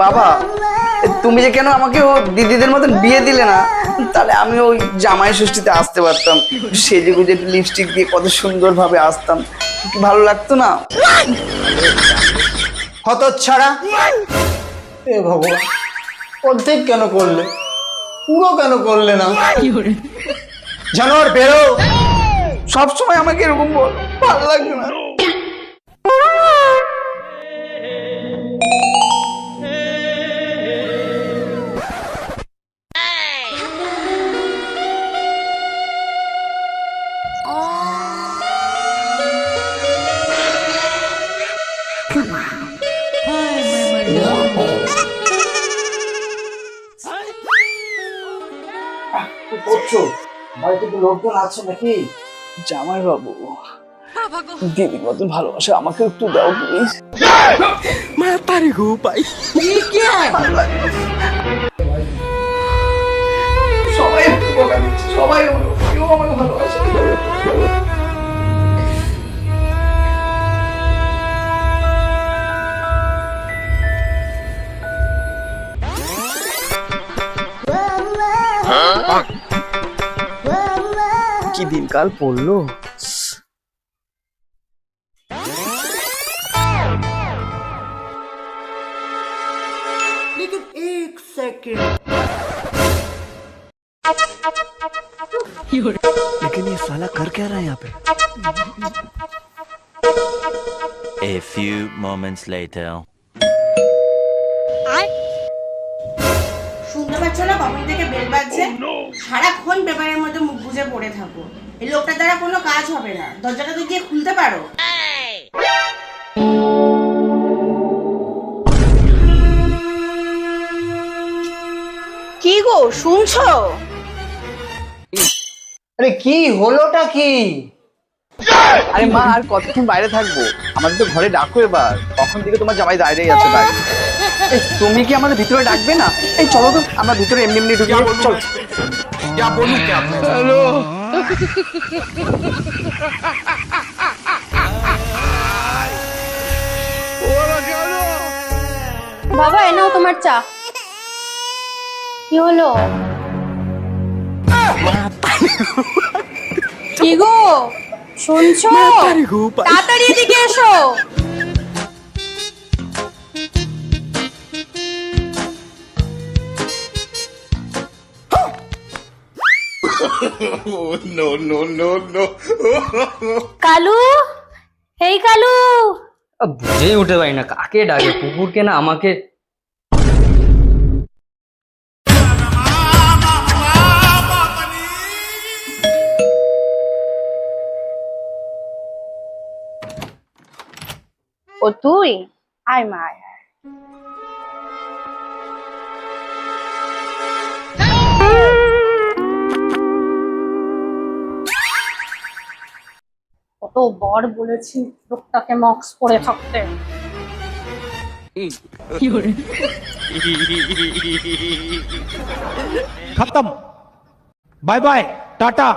বাবা, তুমি যে কেন আমাকে ও দিদিদের মতন বিয়ে দিলে না, তাহলে আমি ওই জামাই ষষ্ঠীতে আসতে পারতাম, সেজে গুজে একটু লিপস্টিক দিয়ে কত সুন্দর ভাবে আসতাম, কি ভালো লাগতো না? হতচ্ছাড়া! এ ভগবান, অর্ধেক কেন করলে, পুরো কেন করলে না? জানোয়ার বেরো! সবসময় আমাকে এরকম বল, ভালো লাগছে না। কি করছো? বাড়িতে কি লোকজন আছে নাকি? জামাই বাবু, দিদির মতন ভালোবাসা আমাকে একটু দাও প্লিজ। সবাই বোকা দিচ্ছে, সবাই কেউ আমাকে ভালোবাসে। কি দিনকাল পড়লো। लेकिन ये साला कर क्या रहा है यहाँ पे? A few moments later. শুনতে পাচ্ছ না কখন থেকে বেল বাজছে? সারাক্ষণ পেপারের মধ্যে মুখ গুজে পড়ে থাকো। এই লোকটার দ্বারা কোনো কাজ হবে না। দরজাটা তো গিয়ে খুলতে পারো। কি গো শুনছো? আরে কি হলোটা কি? আরে মা, আর কতক্ষণ বাইরে থাকবো? আমাদের তো ঘরে ডাকো এবার, কখন থেকে তোমার জামাই দাঁড়িয়ে আছে বাইরে। এই, তুমি কি আমাদের ভিতরে ডাকবে না? এই চলো তো, আমরা ভিতরে এমনি এমনি ঢুকে যাবো, চলো। হ্যালো। বাবা এ নাও তোমার চা। কি হলো? কি গো শুনছো? তাড়াতাড়ি এদিকে এসো। কালু, এই কালু। বুঝেই উঠে পারি না কাকে ডাকে, কুকুরকে না আমাকে। ও তুই আয় মা আয়। কতবার বলেছি লোকটাকে মাস্ক পরে থাকতে। खत्म। Bye bye Tata.